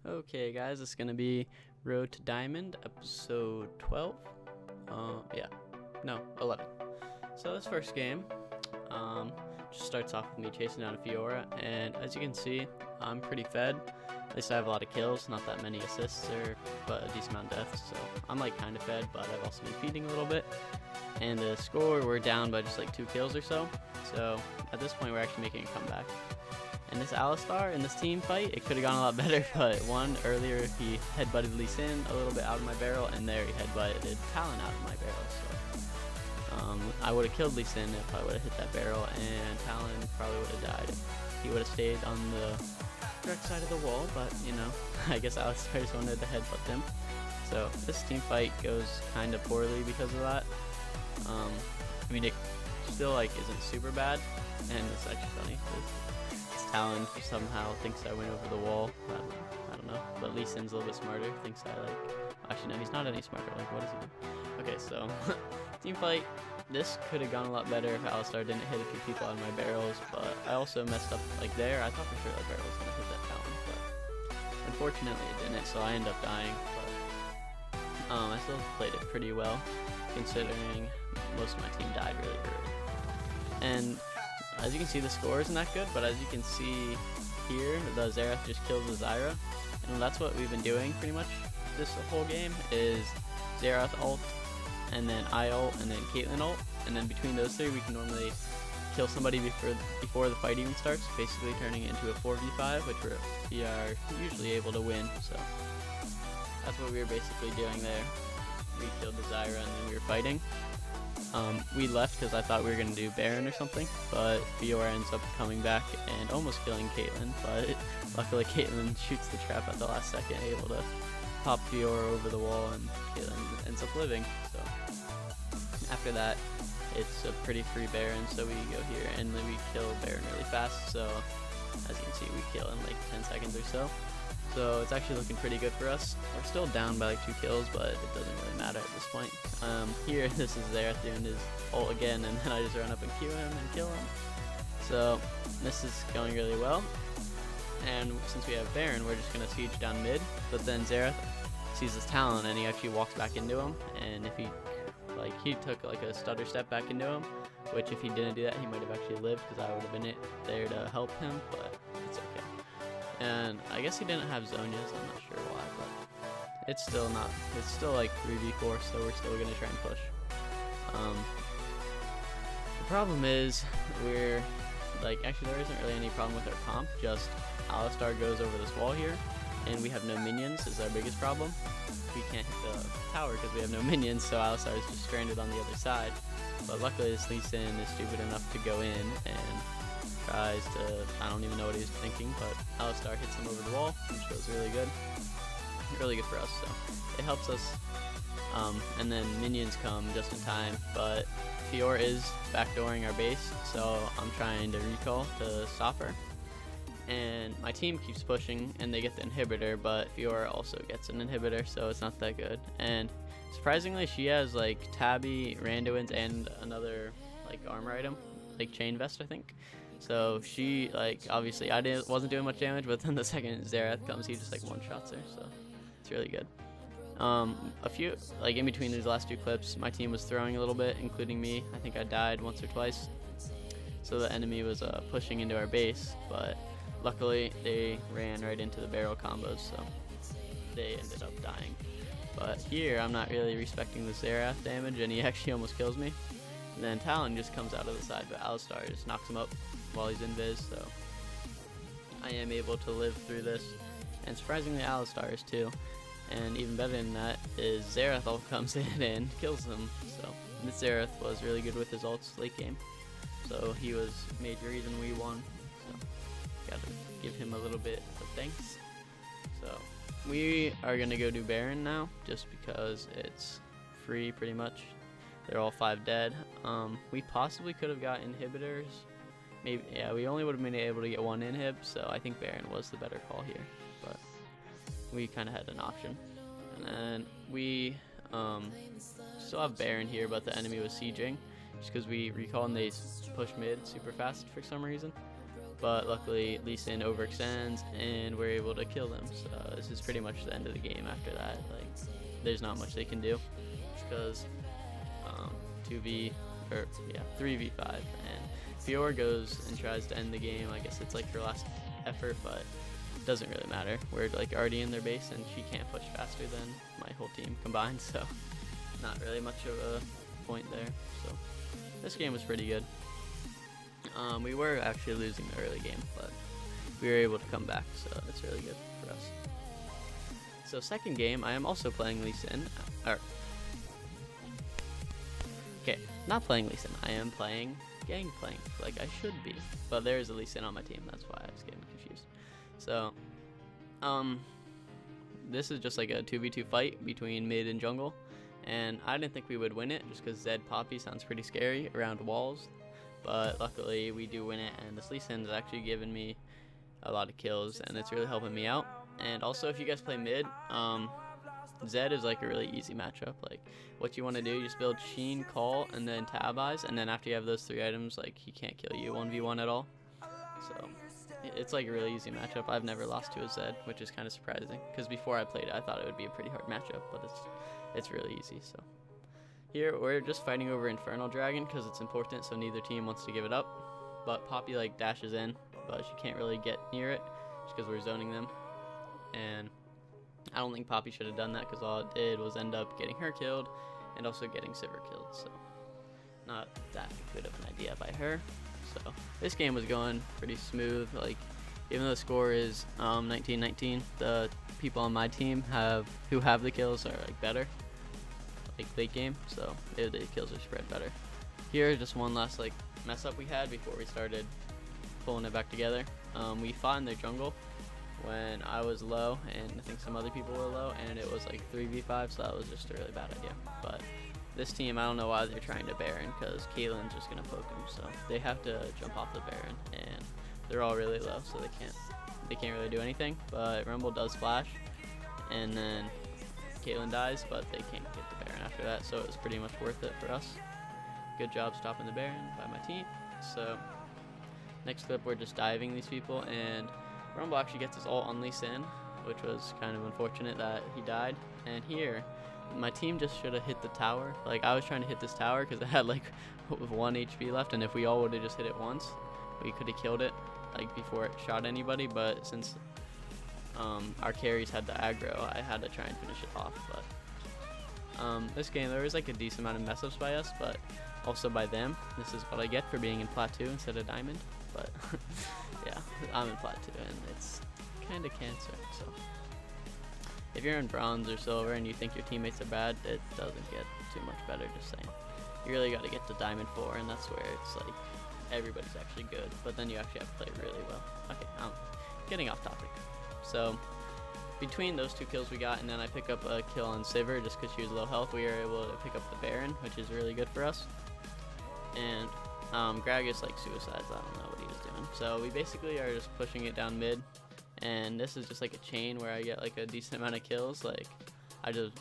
Okay, guys, it's gonna be Road to Diamond, episode 12. Yeah, no, 11. So this first game, just starts off with me chasing down a Fiora, and as you can see, I'm pretty fed. At least I have a lot of kills, not that many assists, but a decent amount of deaths. So I'm like kind of fed, but I've also been feeding a little bit. And the score, we're down by just like 2 kills or so. So at this point, we're actually making a comeback. And this Alistar in this team fight, it could have gone a lot better, but earlier he headbutted Lee Sin a little bit out of my barrel, and there he headbutted Talon out of my barrel. So I would have killed Lee Sin if I would have hit that barrel, and Talon probably would have died. He would have stayed on the direct side of the wall, but you know, I guess Alistar just wanted to headbutt him. So this team fight goes kind of poorly because of that. I mean, it still like isn't super bad, and it's actually funny. Talon somehow thinks I went over the wall. I don't know. But Lee Sin's a little bit smarter. Thinks I like. Actually, no, he's not any smarter. Like, what does he do? Okay, so team fight. This could have gone a lot better if Alistar didn't hit a few people out of my barrels. But I also messed up like there. I thought for sure that barrel was gonna hit that Talon, but unfortunately it didn't. So I ended up dying. But I still played it pretty well, considering most of my team died really early. And as you can see, the score isn't that good, but as you can see here, the Xerath just kills the Zyra, and that's what we've been doing pretty much this whole game, is Xerath ult, and then I ult, and then Caitlyn ult, and then between those three we can normally kill somebody before the fight even starts, basically turning it into a 4v5, which we are usually able to win. So that's what we were basically doing there. We killed the Zyra, and then we were fighting. We left because I thought we were going to do Baron or something, but Fiora ends up coming back and almost killing Caitlyn, but luckily Caitlyn shoots the trap at the last second, able to pop Fiora over the wall, and Caitlyn ends up living. So after that, it's a pretty free Baron, so we go here and then we kill Baron really fast. So as you can see, we kill in like 10 seconds or so. So it's actually looking pretty good for us. We're still down by like 2 kills, but it doesn't really matter at this point. Here, this is Xerath doing his ult again, and then I just run up and Q him and kill him. So this is going really well. And since we have Baron, we're just going to siege down mid. But then Xerath sees this Talon, and he actually walks back into him. And if he took like a stutter step back into him, which if he didn't do that, he might have actually lived, because I would have been there to help him, but it's okay. And I guess he didn't have Zhonya's, I'm not sure why, but it's still like 3v4, so we're still gonna try and push. The problem is, actually there isn't really any problem with our comp, just Alistar goes over this wall here, and we have no minions is our biggest problem. We can't hit the tower because we have no minions, so Alistar is just stranded on the other side. But luckily this Lee Sin is stupid enough to go in and tries to, I don't even know what he's thinking, but Alistar hits him over the wall, which was really good for us, so it helps us. And then minions come just in time, but Fiora is backdooring our base, so I'm trying to recall to stop her. And my team keeps pushing, and they get the inhibitor, but Fiora also gets an inhibitor, so it's not that good. And surprisingly, she has like Tabby, Randuin's, and another like armor item, like Chain Vest, I think. So she, like, obviously wasn't doing much damage, but then the second Xerath comes, he just like one-shots her, so it's really good. A few, like in between these last 2 clips, my team was throwing a little bit, including me. I think I died once or twice. So the enemy was pushing into our base, but luckily they ran right into the barrel combos, so they ended up dying. But here, I'm not really respecting the Xerath damage, and he actually almost kills me. And then Talon just comes out of the side, but Alistar just knocks him up while he's in Viz, so I am able to live through this. And surprisingly, Alistar is too. And even better than that is Xerath ult comes in and kills him. So this Xerath was really good with his ults late game. So he was a major reason we won. So gotta give him a little bit of thanks. So we are gonna go do Baron now, just because it's free pretty much. They're all 5 dead. We possibly could have got inhibitors. Maybe, yeah, we only would have been able to get 1 inhib, so I think Baron was the better call here. But we kind of had an option. And then we still have Baron here, but the enemy was sieging, just because we recall and they push mid super fast for some reason. but luckily Lee Sin overextends and we're able to kill them. So this is pretty much the end of the game after that. Like, there's not much they can do because 3v5, and Fiora goes and tries to end the game. I guess it's like her last effort, but it doesn't really matter. We're like already in their base and she can't push faster than my whole team combined, so not really much of a point there. So this game was pretty good. We were actually losing the early game, but we were able to come back, so that's really good for us. So second game, I am also playing Lee Sin. Okay, not playing Lee Sin. I am playing Gangplank, like I should be. But there is a Lee Sin on my team, that's why I was getting confused. So, this is just like a 2v2 fight between mid and jungle. And I didn't think we would win it, just because Zed Poppy sounds pretty scary around walls. But luckily we do win it, and this Lee Sin has actually given me a lot of kills, and it's really helping me out. And also, if you guys play mid, Zed is like a really easy matchup. Like, what you want to do, you just build Sheen, Call, and then Tab Eyes, and then after you have those 3 items, like, he can't kill you 1v1 at all. So it's like a really easy matchup. I've never lost to a Zed, which is kind of surprising, because before I played it, I thought it would be a pretty hard matchup, but it's really easy. So here we're just fighting over Infernal Dragon because it's important, so neither team wants to give it up. But Poppy like dashes in, but she can't really get near it just because we're zoning them. And I don't think Poppy should have done that, because all it did was end up getting her killed and also getting Sivir killed, so not that good of an idea by her. So this game was going pretty smooth. Like, even though the score is 19-19, the people on my team who have the kills are like better, like late game, so the kills are spread better. Here, just one last like mess up we had before we started pulling it back together. We fought in their jungle when I was low, and I think some other people were low, and it was like 3v5, so that was just a really bad idea. But this team, I don't know why they're trying to Baron, because Caitlyn's just gonna poke them, so they have to jump off the Baron, and they're all really low, so they can't really do anything. But Rumble does flash, and then Caitlyn dies, but they can't get the Baron after that, so it was pretty much worth it for us. Good job stopping the Baron by my team. So next clip, we're just diving these people, and Rumble actually gets his ult on Lee Sin, which was kind of unfortunate that he died. And here, my team just should have hit the tower. Like, I was trying to hit this tower because it had like 1 HP left, and if we all would have just hit it once, we could have killed it like before it shot anybody. But since our carries had the aggro, I had to try and finish it off. But this game, there was like a decent amount of mess ups by us, but also by them. This is what I get for being in Plat 2 instead of Diamond. But yeah, I'm in Plat 2, and it's kind of cancer. So if you're in Bronze or Silver and you think your teammates are bad, it doesn't get too much better, just saying. You really got to get to Diamond 4, and that's where it's like everybody's actually good, but then you actually have to play really well. Okay, I'm getting off topic. So between those 2 kills we got, and then I pick up a kill on Sivir just because she was low health, we were able to pick up the Baron, which is really good for us. And Gragas like suicides, I don't know what he was doing. So we basically are just pushing it down mid, and this is just like a chain where I get like a decent amount of kills. Like, I just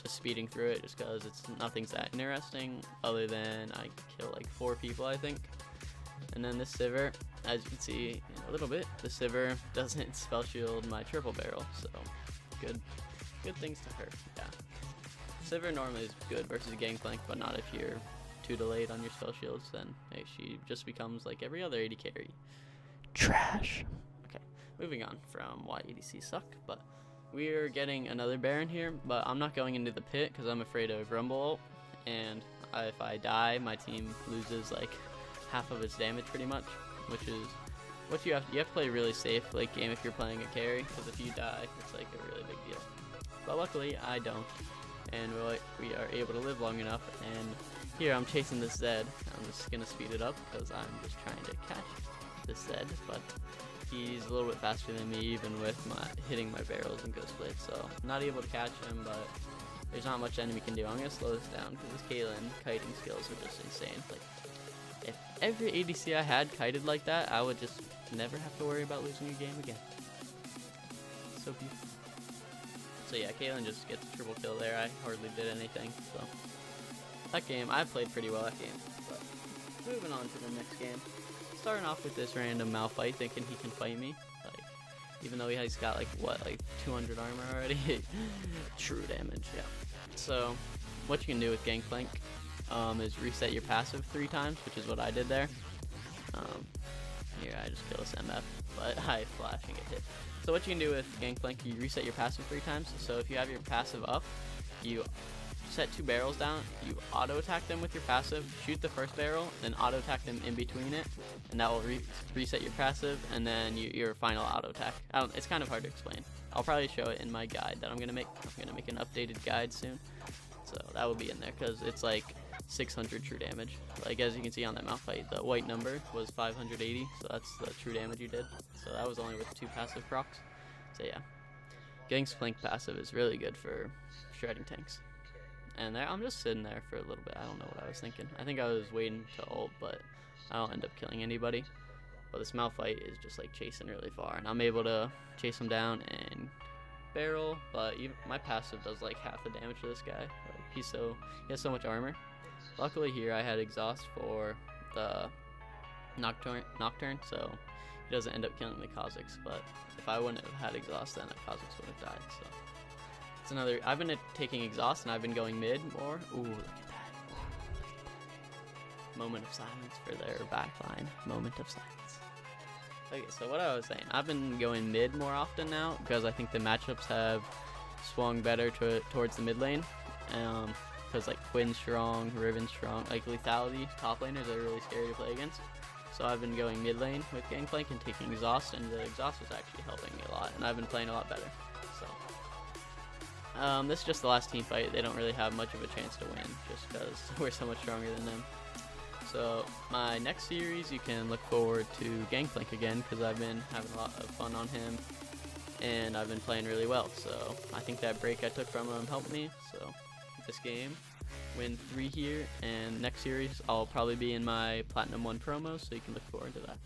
speeding through it just because nothing's that interesting other than I kill like 4 people, I think. And then this Sivir, as you can see in a little bit, the Sivir doesn't spell shield my triple barrel, so good things to her. Yeah, Sivir normally is good versus a Gangplank, but not if you're too delayed on your spell shields. Then hey, she just becomes like every other AD carry. Trash. Okay, moving on from why ADC suck, but we're getting another Baron here, but I'm not going into the pit because I'm afraid of Rumble ult, and if I die, my team loses like half of its damage pretty much, which is what you have to play really safe late game if you're playing a carry, because if you die, it's like a really big deal. But luckily I don't, and we are able to live long enough. And here I'm chasing this Zed. I'm just gonna speed it up because I'm just trying to catch this Zed, but he's a little bit faster than me, even with hitting my barrels and ghost blades, so I'm not able to catch him. But there's not much enemy can do. I'm gonna slow this down because this Caitlyn kiting skills are just insane. Like, if every ADC I had kited like that, I would just never have to worry about losing a game again. So beautiful. So yeah, Caitlyn just gets a triple kill there. I hardly did anything. So that game, I played pretty well that game. But moving on to the next game. starting off with this random Malphite, thinking he can fight me. Like, even though he's got like 200 armor already. True damage, yeah. So, what you can do with Gangplank is reset your passive 3 times, which is what I did there. Here, I just kill this MF, but I flash and get hit. So what you can do with Gangplank, you reset your passive 3 times. So if you have your passive up, you set 2 barrels down, you auto attack them with your passive, shoot the first barrel, then auto attack them in between it, and that will reset your passive, and then your final auto attack. It's kind of hard to explain. I'll probably show it in my guide that I'm gonna make. I'm gonna make an updated guide soon, so that will be in there because it's like 600 true damage. Like as you can see on that Malphite, the white number was 580, so that's the true damage you did. So that was only with 2 passive procs. So yeah, Gangplank passive is really good for shredding tanks. And there, I'm just sitting there for a little bit. I don't know what I was thinking. I think I was waiting to ult, but I don't end up killing anybody. But this Malphite is just like chasing really far, and I'm able to chase him down and barrel. But even my passive does like half the damage to this guy. Like, he has so much armor. Luckily here I had exhaust for the Nocturne, so he doesn't end up killing the Kha'Zix. But if I wouldn't have had exhaust, then that Kha'Zix would have died. So it's another. I've been taking exhaust and I've been going mid more. Ooh, look at that. Moment of silence for their backline. Moment of silence. Okay, so what I was saying, I've been going mid more often now because I think the matchups have swung better towards the mid lane. Because like Quinn's strong, Riven's strong, like lethality, top laners are really scary to play against. So I've been going mid lane with Gangplank and taking exhaust, and the exhaust was actually helping me a lot, and I've been playing a lot better. So this is just the last team fight. They don't really have much of a chance to win just because we're so much stronger than them. So my next series, you can look forward to Gangplank again because I've been having a lot of fun on him, and I've been playing really well. So I think that break I took from him helped me. So this game, win 3 here, and next series I'll probably be in my Platinum 1 promo, so you can look forward to that.